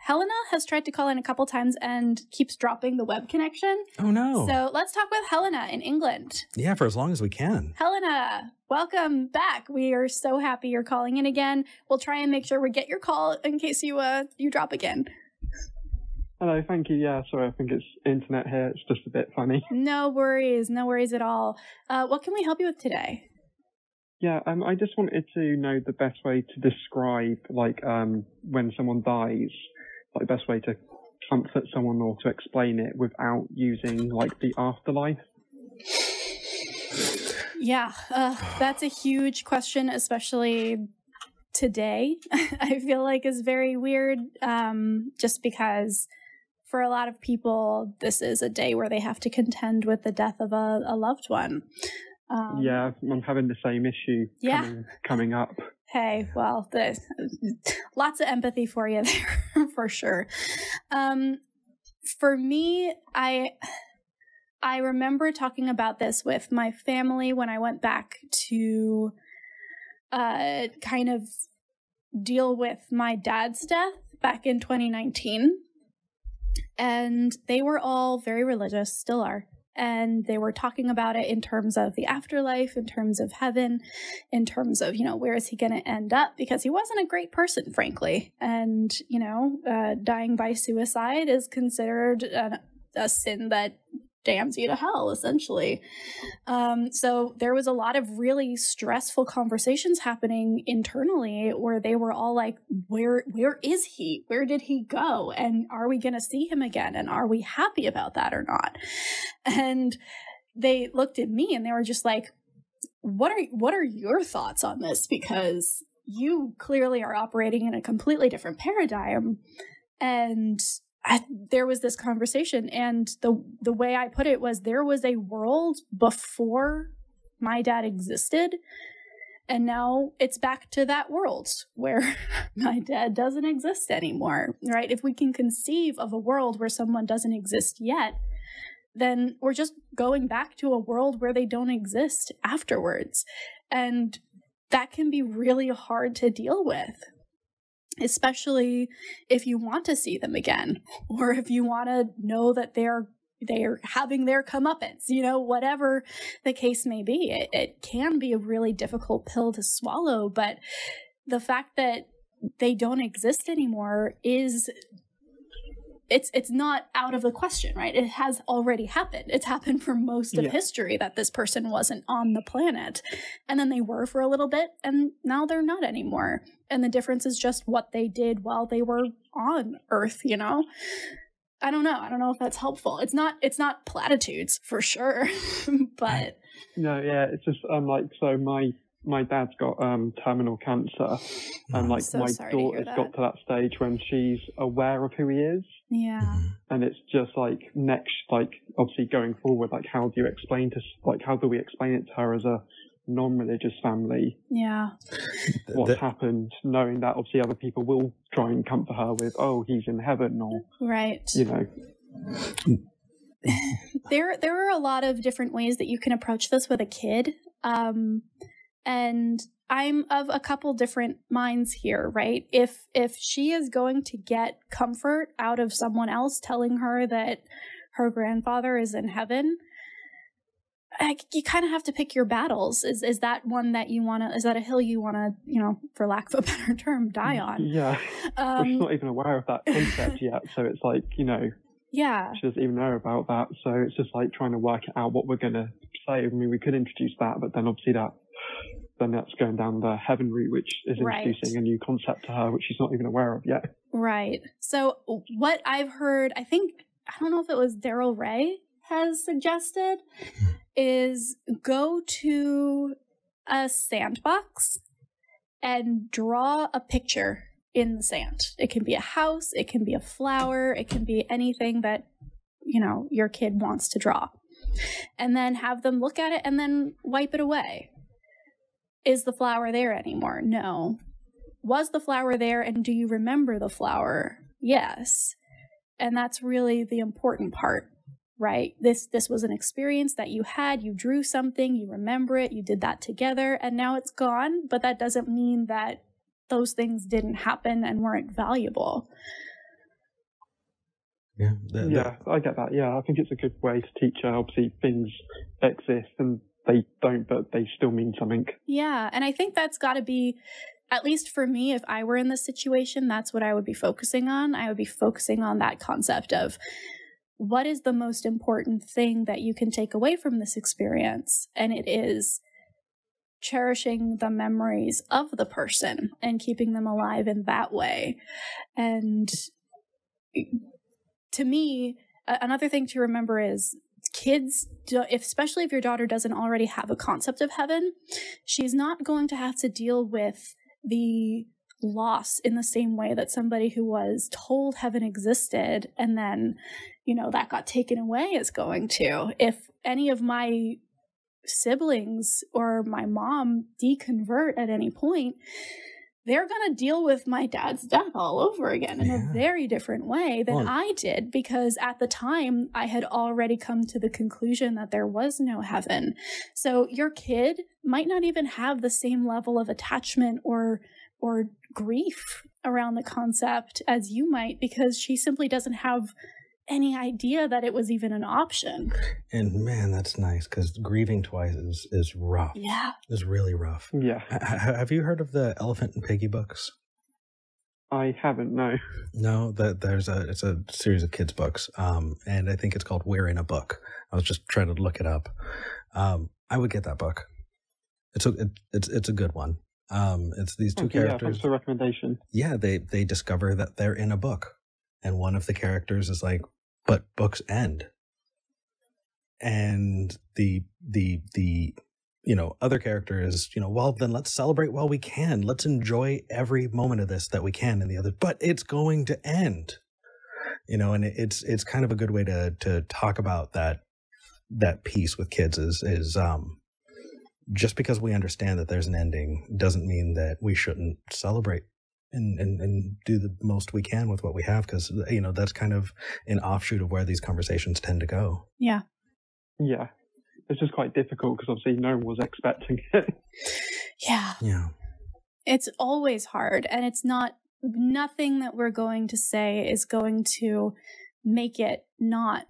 Helena has tried to call in a couple times and keeps dropping the web connection. Oh, no. So let's talk with Helena in England. Yeah, for as long as we can. Helena, welcome back. We are so happy you're calling in again. We'll try and make sure we get your call in case you drop again. Hello, thank you. Yeah, sorry, I think it's internet here. It's just a bit funny. No worries at all. What can we help you with today? Yeah, I just wanted to know the best way to describe, when someone dies, the best way to comfort someone or to explain it without using, the afterlife. Yeah, that's a huge question, especially today. I feel like is very weird, just because for a lot of people, this is a day where they have to contend with the death of a loved one. Yeah, I'm having the same issue coming up. Hey, well, lots of empathy for you there, for sure. For me, I remember talking about this with my family when I went back to kind of deal with my dad's death back in 2019. And they were all very religious, still are. And they were talking about it in terms of the afterlife, in terms of heaven, in terms of, where is he going to end up? Because he wasn't a great person, frankly. And, dying by suicide is considered a sin that damns you to hell, essentially. So there was a lot of really stressful conversations happening internally where they were all like, where is he? Where did he go? And are we going to see him again? And are we happy about that or not? And they looked at me and they were just like, what are your thoughts on this? Because you clearly are operating in a completely different paradigm. And there was this conversation, and the way I put it was there was a world before my dad existed, and now it's back to that world where my dad doesn't exist anymore, right? If we can conceive of a world where someone doesn't exist yet, then we're just going back to a world where they don't exist afterwards. And that can be really hard to deal with, especially if you want to see them again, or if you want to know that they're having their comeuppance, whatever the case may be. It can be a really difficult pill to swallow, but the fact that they don't exist anymore is it's not out of the question, right? It has already happened. It's happened for most of history that this person wasn't on the planet. And then they were for a little bit, and now they're not anymore. And the difference is just what they did while they were on Earth, I don't know. I don't know if that's helpful. It's not platitudes for sure, but no, yeah, it's just so my dad's got terminal cancer, and my daughter's got to that stage when she's aware of who he is. Yeah. And it's just next, obviously going forward, how do you explain how do we explain it to her as a non-religious family? Yeah. What's happened, knowing that obviously other people will try and comfort her with, oh, he's in heaven, or right. There are a lot of different ways that you can approach this with a kid. And I'm of a couple different minds here, right? If she is going to get comfort out of someone else telling her that her grandfather is in heaven, you kind of have to pick your battles. Is that one that you want to, is that a hill you want to, for lack of a better term, die on? Yeah. She's not even aware of that concept yet. So it's yeah, she doesn't even know about that. So it's just trying to work out what we're going to say. I mean, we could introduce that, but then obviously that's going down the heaven route, which is introducing a new concept to her, which she's not even aware of yet. Right. So what I've heard, I don't know if it was Daryl Ray has suggested, is go to a sandbox and draw a picture in the sand. It can be a house, it can be a flower, it can be anything that, your kid wants to draw. And then have them look at it and then wipe it away. Is the flower there anymore? No. Was the flower there, and do you remember the flower? Yes. And that's really the important part, right? This was an experience that you had, you drew something, you remember it, you did that together, and now it's gone, but that doesn't mean that those things didn't happen and weren't valuable. Yeah, I get that. Yeah, I think it's a good way to teach her. Obviously, things exist and they don't, but they still mean something. Yeah, and I think that's got to be, at least for me, if I were in this situation, that's what I would be focusing on. I would be focusing on that concept of what is the most important thing that you can take away from this experience? And it is cherishing the memories of the person and keeping them alive in that way. And to me, another thing to remember is kids, especially if your daughter doesn't already have a concept of heaven, she's not going to have to deal with the loss in the same way that somebody who was told heaven existed and then, that got taken away is going to. If any of my siblings or my mom deconvert at any point, they're going to deal with my dad's death all over again in a very different way than I did, because at the time I had already come to the conclusion that there was no heaven. So your kid might not even have the same level of attachment or grief around the concept as you might, because she simply doesn't have any idea that it was even an option. And man, that's nice, because grieving twice is rough. Yeah. It's really rough. Yeah. Have you heard of the Elephant and Piggy books? I haven't, no. No, it's a series of kids' books, and I think it's called We're in a Book. I was just trying to look it up. I would get that book. It's a good one. It's these two characters. Yeah, thanks for the recommendation. Yeah, they discover that they're in a book, and one of the characters is like, "But books end," and the other character is, well, then let's celebrate while we can. Let's enjoy every moment of this that we can. And the other, but it's going to end, and it's kind of a good way to talk about that piece with kids is just because we understand that there's an ending doesn't mean that we shouldn't celebrate and do the most we can with what we have, because that's kind of an offshoot of where these conversations tend to go. Yeah. It's just quite difficult because obviously no one was expecting it. Yeah. It's always hard, and it's nothing that we're going to say is going to make it not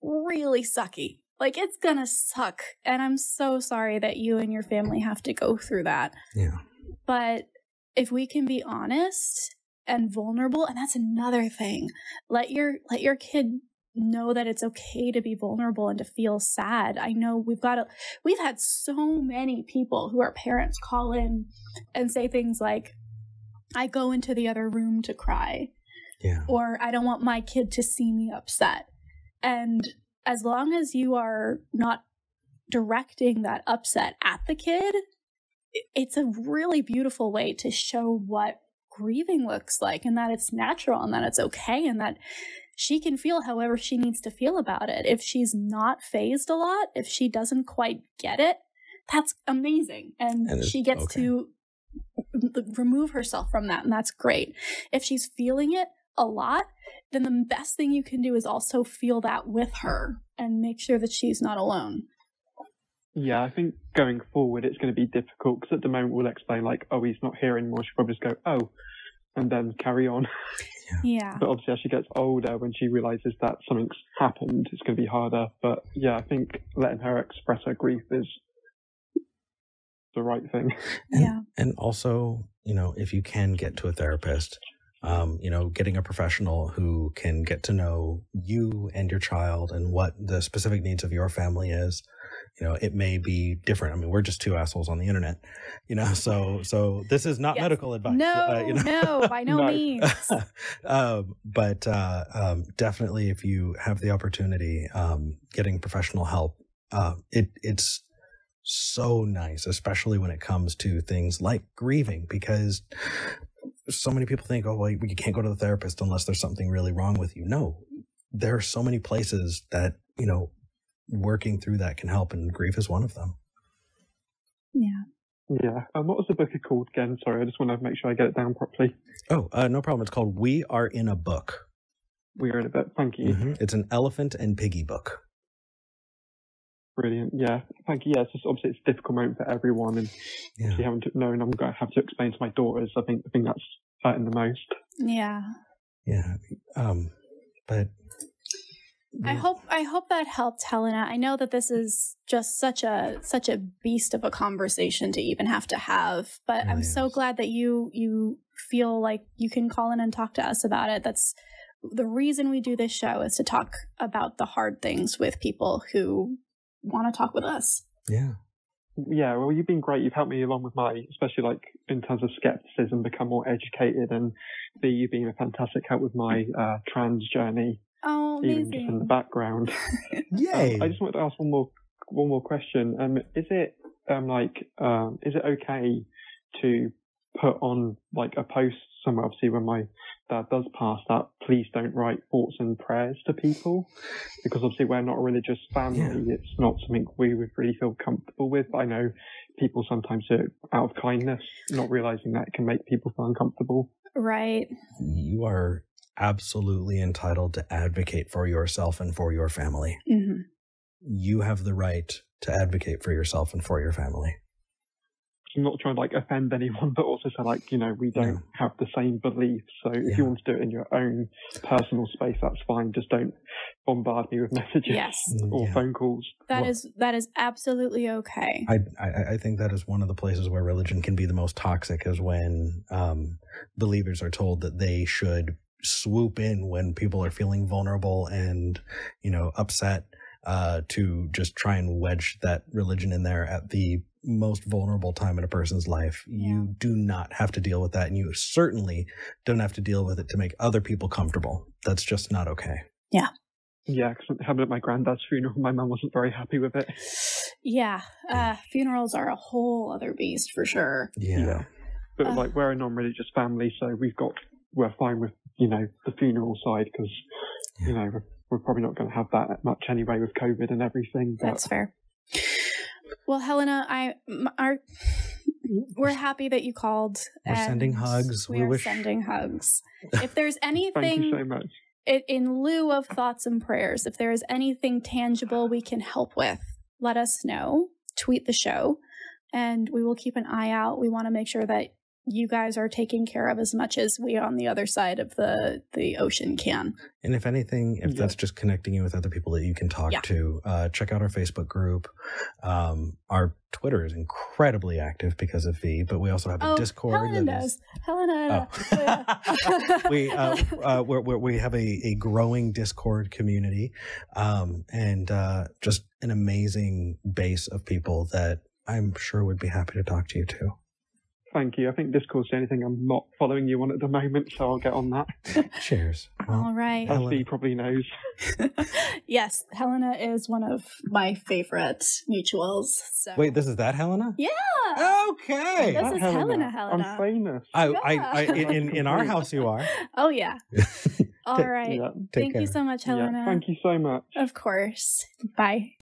really sucky. Like, it's gonna suck, and I'm so sorry that you and your family have to go through that. Yeah. But if we can be honest and vulnerable, and that's another thing, let your kid know that it's okay to be vulnerable and to feel sad. I know we've had so many people who are parents call in and say things like, I go into the other room to cry. Yeah. Or I don't want my kid to see me upset. And as long as you are not directing that upset at the kid, it's a really beautiful way to show what grieving looks like, and that it's natural, and that it's okay, and that she can feel however she needs to feel about it. If she's not fazed a lot, if she doesn't quite get it, that's amazing. And she gets to remove herself from that, and that's great. If she's feeling it a lot, then the best thing you can do is also feel that with her and make sure that she's not alone. Yeah, I think going forward it's going to be difficult, because at the moment we'll explain like, oh, he's not here anymore. She'll probably just go, oh, and then carry on. Yeah. But obviously as she gets older, when she realises that something's happened, it's going to be harder. But yeah, I think letting her express her grief is the right thing. And also, if you can get to a therapist, getting a professional who can get to know you and your child and what the specific needs of your family is. It may be different. I mean, we're just two assholes on the internet, so this is not medical advice. No, by no means. But definitely, if you have the opportunity, getting professional help, it's so nice, especially when it comes to things like grieving, because so many people think, oh, well, you can't go to the therapist unless there's something really wrong with you. No, there are so many places that, working through that can help, and grief is one of them. Yeah. What was the book called again? Sorry, I just want to make sure I get it down properly. Oh, no problem. It's called We Are in a Book. We Are in a Book. Thank you. Mm-hmm. It's an elephant and piggy book. Brilliant. Yeah. Thank you. Yeah, it's just obviously it's a difficult moment for everyone, and actually having to know, and I'm going to have to explain to my daughters. I think that's hurting the most. Yeah. Yeah. But I hope that helped, Helena. I know that this is just such a beast of a conversation to even have to have, but I'm so glad that you feel like you can call in and talk to us about it. That's the reason we do this show, is to talk about the hard things with people who want to talk with us. Yeah. Yeah, well, you've been great. You've helped me along with my, especially like in terms of skepticism, become more educated, and B, you've been a fantastic help with my trans journey. Oh, amazing. Even just in the background. Yay! I just wanted to ask one more question. Is it okay to put on like a post somewhere, obviously when my dad does pass, that please don't write thoughts and prayers to people, because obviously we're not a religious family. Yeah. It's not something we would really feel comfortable with. But I know people sometimes do it out of kindness, not realizing that it can make people feel uncomfortable. Right. You are absolutely entitled to advocate for yourself and for your family. Mm-hmm. You have the right to advocate for yourself and for your family. I'm not trying to like offend anyone, but also say like, we don't have the same beliefs. So if you want to do it in your own personal space, that's fine. Just don't bombard me with messages or phone calls. That is absolutely okay. I think that is one of the places where religion can be the most toxic, is when believers are told that they should swoop in when people are feeling vulnerable and, upset, to just try and wedge that religion in there at the most vulnerable time in a person's life. Yeah. You do not have to deal with that, and you certainly don't have to deal with it to make other people comfortable. That's just not okay. Yeah. Yeah, because it happened at my granddad's funeral. My mum wasn't very happy with it. Yeah. Funerals are a whole other beast for sure. Yeah. But like, we're a non-religious family, so we're fine with, the funeral side, because, we're probably not going to have that much anyway with COVID and everything. But... That's fair. Well, Helena, we're happy that you called. We're sending hugs. We are sending hugs. If there's anything, thank you so much. In lieu of thoughts and prayers, if there is anything tangible we can help with, let us know. Tweet the show, and we will keep an eye out. We want to make sure that you guys are taken care of as much as we on the other side of the ocean can. And if anything, if that's just connecting you with other people that you can talk to, check out our Facebook group. Our Twitter is incredibly active because of V, but we also have a Discord. Helena. We have a growing Discord community, and just an amazing base of people that I'm sure would be happy to talk to you too. Thank you. I think Discord's the only thing I'm not following you on at the moment, so I'll get on that. Cheers. Well, all right. Helena probably knows. Yes, Helena is one of my favorite mutuals. So. Wait, this is that Helena? Yeah. Okay. This is Helena. I'm famous. In our house you are. Oh, yeah. All right. Yeah. Thank you so much, Helena. Yeah, thank you so much. Of course. Bye.